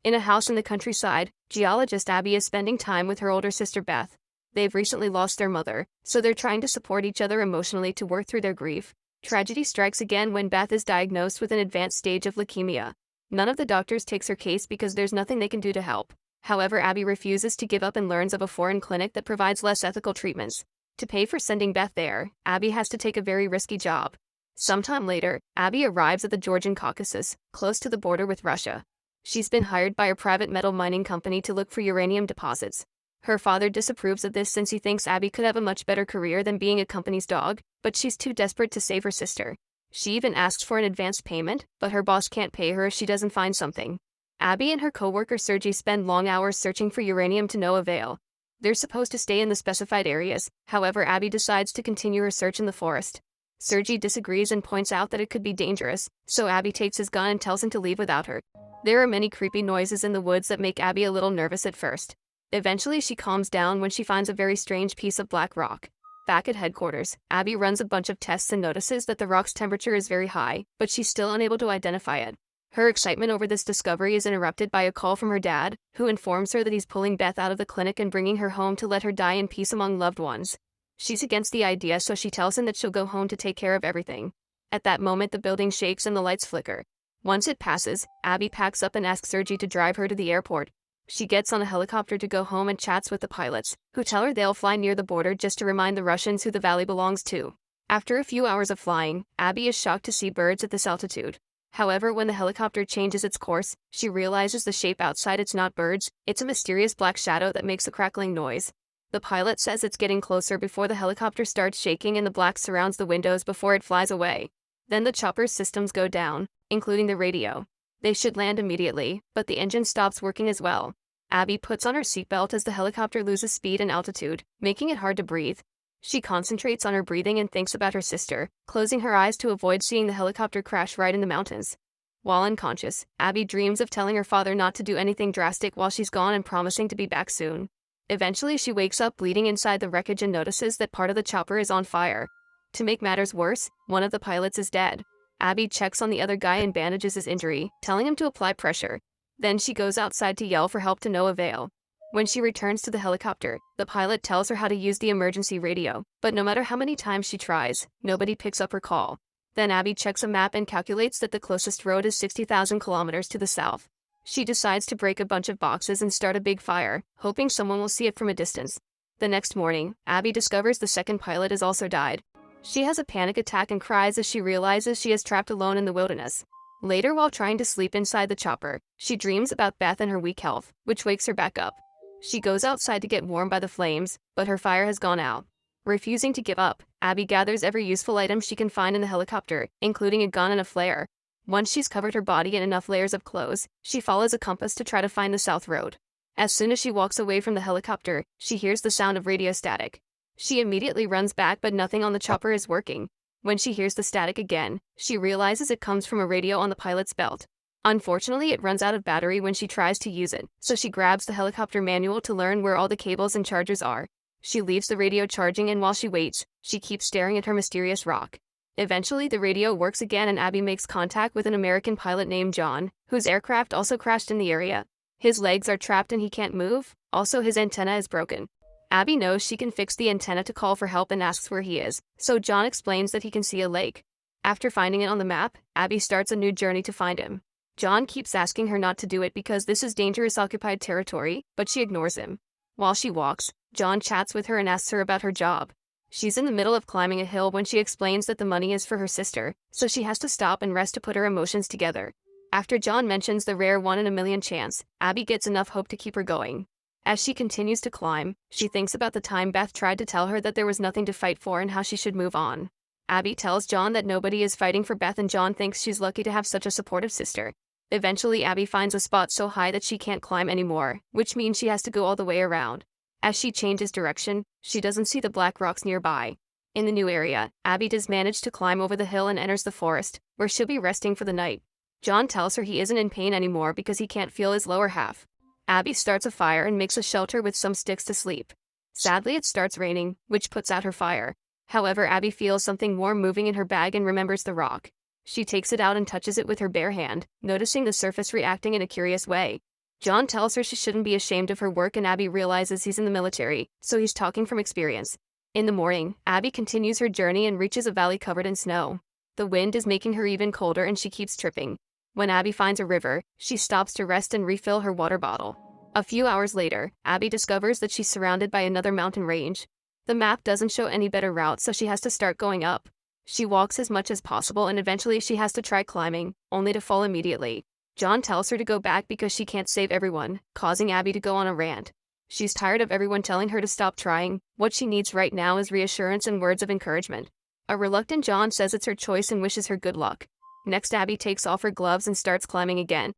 In a house in the countryside, geologist Abby is spending time with her older sister Beth. They've recently lost their mother, so they're trying to support each other emotionally to work through their grief. Tragedy strikes again when Beth is diagnosed with an advanced stage of leukemia. None of the doctors takes her case because there's nothing they can do to help. However, Abby refuses to give up and learns of a foreign clinic that provides less ethical treatments. To pay for sending Beth there, Abby has to take a very risky job. Sometime later, Abby arrives at the Georgian Caucasus, close to the border with Russia. She's been hired by a private metal mining company to look for uranium deposits. Her father disapproves of this since he thinks Abby could have a much better career than being a company's dog, but she's too desperate to save her sister. She even asks for an advance payment, but her boss can't pay her if she doesn't find something. Abby and her co-worker Sergei spend long hours searching for uranium to no avail. They're supposed to stay in the specified areas, however Abby decides to continue her search in the forest. Sergei disagrees and points out that it could be dangerous, so Abby takes his gun and tells him to leave without her. There are many creepy noises in the woods that make Abby a little nervous at first. Eventually she calms down when she finds a very strange piece of black rock. Back at headquarters, Abby runs a bunch of tests and notices that the rock's temperature is very high, but she's still unable to identify it. Her excitement over this discovery is interrupted by a call from her dad, who informs her that he's pulling Beth out of the clinic and bringing her home to let her die in peace among loved ones. She's against the idea, so she tells him that she'll go home to take care of everything. At that moment the building shakes and the lights flicker. Once it passes, Abby packs up and asks Sergei to drive her to the airport. She gets on a helicopter to go home and chats with the pilots, who tell her they'll fly near the border just to remind the Russians who the valley belongs to. After a few hours of flying, Abby is shocked to see birds at this altitude. However, when the helicopter changes its course, she realizes the shape outside it's not birds, it's a mysterious black shadow that makes a crackling noise. The pilot says it's getting closer before the helicopter starts shaking and the black surrounds the windows before it flies away. Then the chopper's systems go down, including the radio. They should land immediately, but the engine stops working as well. Abby puts on her seatbelt as the helicopter loses speed and altitude, making it hard to breathe. She concentrates on her breathing and thinks about her sister, closing her eyes to avoid seeing the helicopter crash right in the mountains. While unconscious, Abby dreams of telling her father not to do anything drastic while she's gone and promising to be back soon. Eventually she wakes up bleeding inside the wreckage and notices that part of the chopper is on fire. To make matters worse, one of the pilots is dead. Abby checks on the other guy and bandages his injury, telling him to apply pressure. Then she goes outside to yell for help to no avail. When she returns to the helicopter, the pilot tells her how to use the emergency radio, but no matter how many times she tries, nobody picks up her call. Then Abby checks a map and calculates that the closest road is 60,000 kilometers to the south. She decides to break a bunch of boxes and start a big fire, hoping someone will see it from a distance. The next morning, Abby discovers the second pilot has also died. She has a panic attack and cries as she realizes she is trapped alone in the wilderness. Later, while trying to sleep inside the chopper, she dreams about Beth and her weak health, which wakes her back up. She goes outside to get warm by the flames, but her fire has gone out. Refusing to give up, Abby gathers every useful item she can find in the helicopter, including a gun and a flare. Once she's covered her body in enough layers of clothes, she follows a compass to try to find the south road. As soon as she walks away from the helicopter, she hears the sound of radio static. She immediately runs back, but nothing on the chopper is working. When she hears the static again, she realizes it comes from a radio on the pilot's belt. Unfortunately, it runs out of battery when she tries to use it, so she grabs the helicopter manual to learn where all the cables and chargers are. She leaves the radio charging, and while she waits, she keeps staring at her mysterious rock. Eventually, the radio works again and Abby makes contact with an American pilot named John, whose aircraft also crashed in the area. His legs are trapped and he can't move, also his antenna is broken. Abby knows she can fix the antenna to call for help and asks where he is, so John explains that he can see a lake. After finding it on the map, Abby starts a new journey to find him. John keeps asking her not to do it because this is dangerous occupied territory, but she ignores him. While she walks, John chats with her and asks her about her job. She's in the middle of climbing a hill when she explains that the money is for her sister, so she has to stop and rest to put her emotions together. After John mentions the rare 1 in a million chance, Abby gets enough hope to keep her going. As she continues to climb, she thinks about the time Beth tried to tell her that there was nothing to fight for and how she should move on. Abby tells John that nobody is fighting for Beth and John thinks she's lucky to have such a supportive sister. Eventually, Abby finds a spot so high that she can't climb anymore, which means she has to go all the way around. As she changes direction, she doesn't see the black rocks nearby. In the new area, Abby does manage to climb over the hill and enters the forest, where she'll be resting for the night. John tells her he isn't in pain anymore because he can't feel his lower half. Abby starts a fire and makes a shelter with some sticks to sleep. Sadly, it starts raining, which puts out her fire. However, Abby feels something warm moving in her bag and remembers the rock. She takes it out and touches it with her bare hand, noticing the surface reacting in a curious way. John tells her she shouldn't be ashamed of her work, and Abby realizes he's in the military, so he's talking from experience. In the morning, Abby continues her journey and reaches a valley covered in snow. The wind is making her even colder and she keeps tripping. When Abby finds a river, she stops to rest and refill her water bottle. A few hours later, Abby discovers that she's surrounded by another mountain range. The map doesn't show any better route, so she has to start going up. She walks as much as possible and eventually she has to try climbing, only to fall immediately. John tells her to go back because she can't save everyone, causing Abby to go on a rant. She's tired of everyone telling her to stop trying. What she needs right now is reassurance and words of encouragement. A reluctant John says it's her choice and wishes her good luck. Next, Abby takes off her gloves and starts climbing again.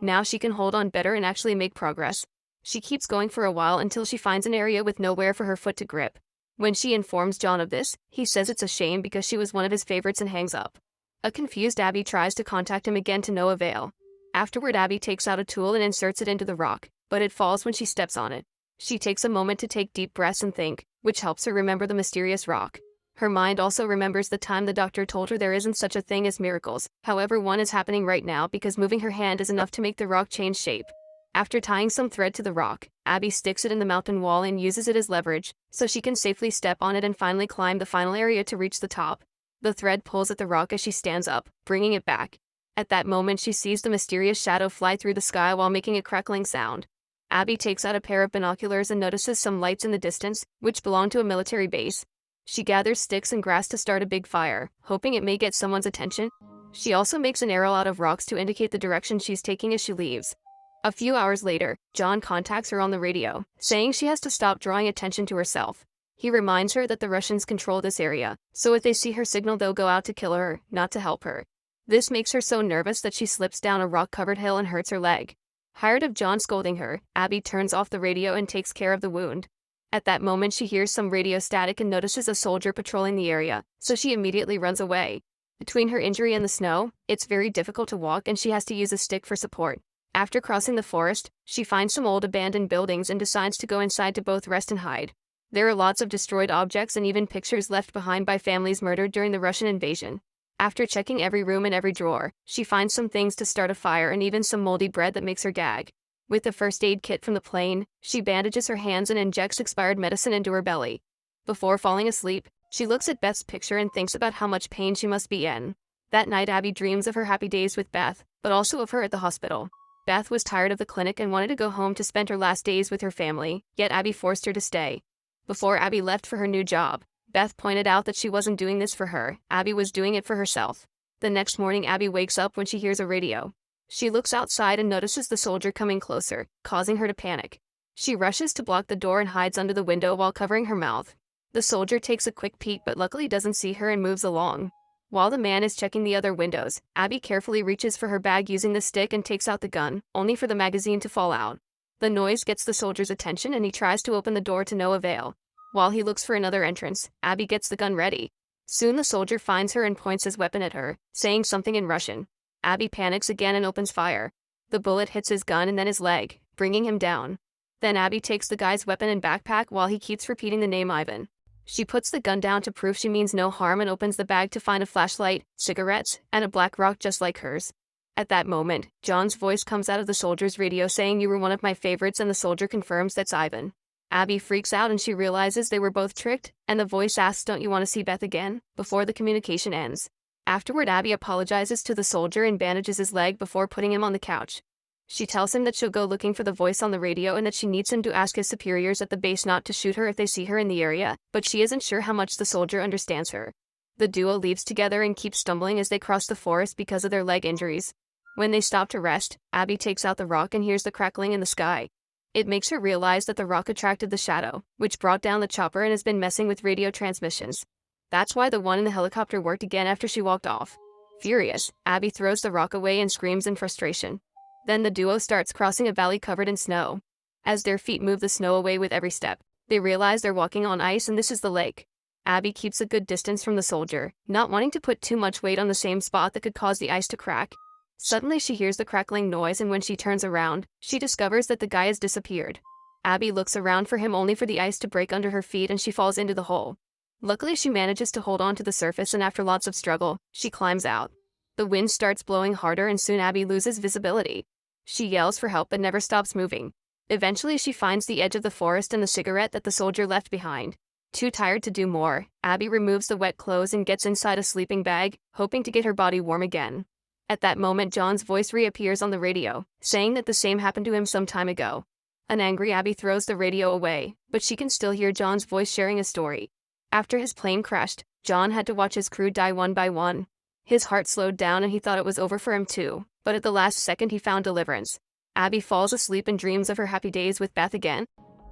Now she can hold on better and actually make progress. She keeps going for a while until she finds an area with nowhere for her foot to grip. When she informs John of this, he says it's a shame because she was one of his favorites and hangs up. A confused Abby tries to contact him again to no avail. Afterward, Abby takes out a tool and inserts it into the rock, but it falls when she steps on it. She takes a moment to take deep breaths and think, which helps her remember the mysterious rock. Her mind also remembers the time the doctor told her there isn't such a thing as miracles. However, one is happening right now because moving her hand is enough to make the rock change shape. After tying some thread to the rock, Abby sticks it in the mountain wall and uses it as leverage, so she can safely step on it and finally climb the final area to reach the top. The thread pulls at the rock as she stands up, bringing it back. At that moment, she sees the mysterious shadow fly through the sky while making a crackling sound. Abby takes out a pair of binoculars and notices some lights in the distance, which belong to a military base. She gathers sticks and grass to start a big fire, hoping it may get someone's attention. She also makes an arrow out of rocks to indicate the direction she's taking as she leaves. A few hours later, John contacts her on the radio, saying she has to stop drawing attention to herself. He reminds her that the Russians control this area, so if they see her signal they'll go out to kill her, not to help her. This makes her so nervous that she slips down a rock-covered hill and hurts her leg. Tired of John scolding her, Abby turns off the radio and takes care of the wound. At that moment, she hears some radio static and notices a soldier patrolling the area, so she immediately runs away. Between her injury and the snow, it's very difficult to walk and she has to use a stick for support. After crossing the forest, she finds some old abandoned buildings and decides to go inside to both rest and hide. There are lots of destroyed objects and even pictures left behind by families murdered during the Russian invasion. After checking every room and every drawer, she finds some things to start a fire and even some moldy bread that makes her gag. With the first aid kit from the plane, she bandages her hands and injects expired medicine into her belly. Before falling asleep, she looks at Beth's picture and thinks about how much pain she must be in. That night, Abby dreams of her happy days with Beth, but also of her at the hospital. Beth was tired of the clinic and wanted to go home to spend her last days with her family, yet Abby forced her to stay. Before Abby left for her new job, Beth pointed out that she wasn't doing this for her, Abby was doing it for herself. The next morning, Abby wakes up when she hears a radio. She looks outside and notices the soldier coming closer, causing her to panic. She rushes to block the door and hides under the window while covering her mouth. The soldier takes a quick peek but luckily doesn't see her and moves along. While the man is checking the other windows, Abby carefully reaches for her bag using the stick and takes out the gun, only for the magazine to fall out. The noise gets the soldier's attention and he tries to open the door to no avail. While he looks for another entrance, Abby gets the gun ready. Soon the soldier finds her and points his weapon at her, saying something in Russian. Abby panics again and opens fire. The bullet hits his gun and then his leg, bringing him down. Then Abby takes the guy's weapon and backpack while he keeps repeating the name Ivan. She puts the gun down to prove she means no harm and opens the bag to find a flashlight, cigarettes, and a black rock just like hers. At that moment, John's voice comes out of the soldier's radio saying, "You were one of my favorites," and the soldier confirms that's Ivan. Abby freaks out and she realizes they were both tricked, and the voice asks, "Don't you want to see Beth again?" before the communication ends. Afterward, Abby apologizes to the soldier and bandages his leg before putting him on the couch. She tells him that she'll go looking for the voice on the radio and that she needs him to ask his superiors at the base not to shoot her if they see her in the area, but she isn't sure how much the soldier understands her. The duo leaves together and keeps stumbling as they cross the forest because of their leg injuries. When they stop to rest, Abby takes out the rock and hears the crackling in the sky. It makes her realize that the rock attracted the shadow, which brought down the chopper and has been messing with radio transmissions. That's why the one in the helicopter worked again after she walked off. Furious, Abby throws the rock away and screams in frustration. Then the duo starts crossing a valley covered in snow. As their feet move the snow away with every step, they realize they're walking on ice and this is the lake. Abby keeps a good distance from the soldier, not wanting to put too much weight on the same spot that could cause the ice to crack. Suddenly she hears the crackling noise and when she turns around, she discovers that the guy has disappeared. Abby looks around for him only for the ice to break under her feet and she falls into the hole. Luckily she manages to hold on to the surface and after lots of struggle, she climbs out. The wind starts blowing harder and soon Abby loses visibility. She yells for help but never stops moving. Eventually she finds the edge of the forest and the cigarette that the soldier left behind. Too tired to do more, Abby removes the wet clothes and gets inside a sleeping bag, hoping to get her body warm again. At that moment John's voice reappears on the radio, saying that the same happened to him some time ago. An angry Abby throws the radio away, but she can still hear John's voice sharing a story. After his plane crashed, John had to watch his crew die one by one. His heart slowed down and he thought it was over for him too, but at the last second he found deliverance. Abby falls asleep and dreams of her happy days with Beth again.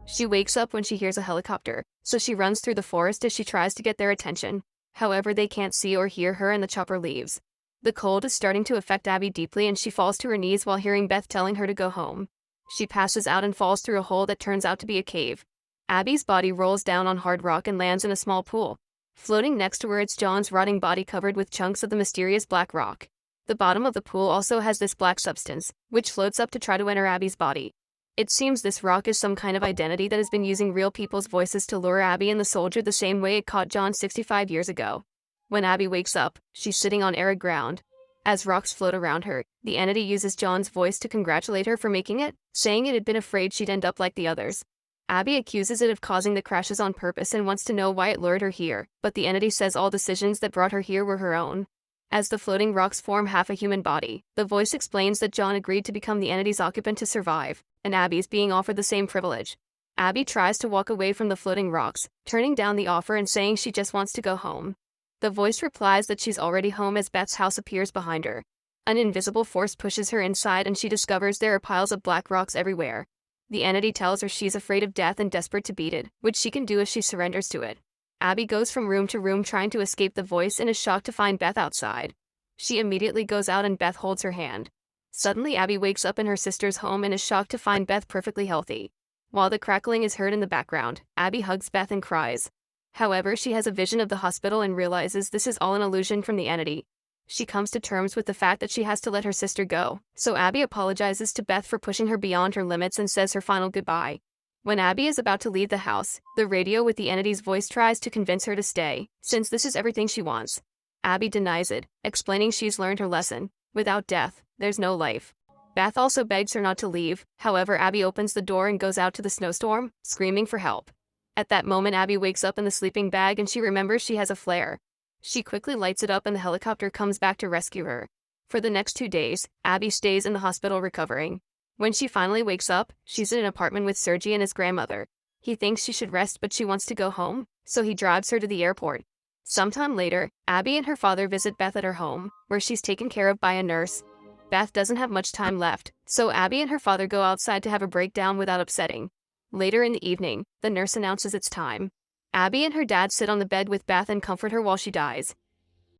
She wakes up when she hears a helicopter, so she runs through the forest as she tries to get their attention. However, they can't see or hear her and the chopper leaves. The cold is starting to affect Abby deeply and she falls to her knees while hearing Beth telling her to go home. She passes out and falls through a hole that turns out to be a cave. Abby's body rolls down on hard rock and lands in a small pool. Floating next to her it's John's rotting body covered with chunks of the mysterious black rock. The bottom of the pool also has this black substance, which floats up to try to enter Abby's body. It seems this rock is some kind of identity that has been using real people's voices to lure Abby and the soldier the same way it caught John 65 years ago. When Abby wakes up, she's sitting on arid ground. As rocks float around her, the entity uses John's voice to congratulate her for making it, saying it had been afraid she'd end up like the others. Abby accuses it of causing the crashes on purpose and wants to know why it lured her here, but the entity says all decisions that brought her here were her own. As the floating rocks form half a human body, the voice explains that John agreed to become the entity's occupant to survive, and Abby's being offered the same privilege. Abby tries to walk away from the floating rocks, turning down the offer and saying she just wants to go home. The voice replies that she's already home as Beth's house appears behind her. An invisible force pushes her inside and she discovers there are piles of black rocks everywhere. The entity tells her she's afraid of death and desperate to beat it, which she can do if she surrenders to it. Abby goes from room to room trying to escape the voice and is shocked to find Beth outside. She immediately goes out and Beth holds her hand. Suddenly Abby wakes up in her sister's home and is shocked to find Beth perfectly healthy. While the crackling is heard in the background, Abby hugs Beth and cries. However, she has a vision of the hospital and realizes this is all an illusion from the entity. She comes to terms with the fact that she has to let her sister go, so Abby apologizes to Beth for pushing her beyond her limits and says her final goodbye. When Abby is about to leave the house, the radio with the entity's voice tries to convince her to stay, since this is everything she wants. Abby denies it, explaining she's learned her lesson. Without death, there's no life. Beth also begs her not to leave, however Abby opens the door and goes out to the snowstorm, screaming for help. At that moment Abby wakes up in the sleeping bag and she remembers she has a flare. She quickly lights it up and the helicopter comes back to rescue her. For the next 2 days, Abby stays in the hospital recovering. When she finally wakes up, she's in an apartment with Sergey and his grandmother. He thinks she should rest but she wants to go home, so he drives her to the airport. Sometime later, Abby and her father visit Beth at her home, where she's taken care of by a nurse. Beth doesn't have much time left, so Abby and her father go outside to have a breakdown without upsetting. Later in the evening, the nurse announces it's time. Abby and her dad sit on the bed with Beth and comfort her while she dies.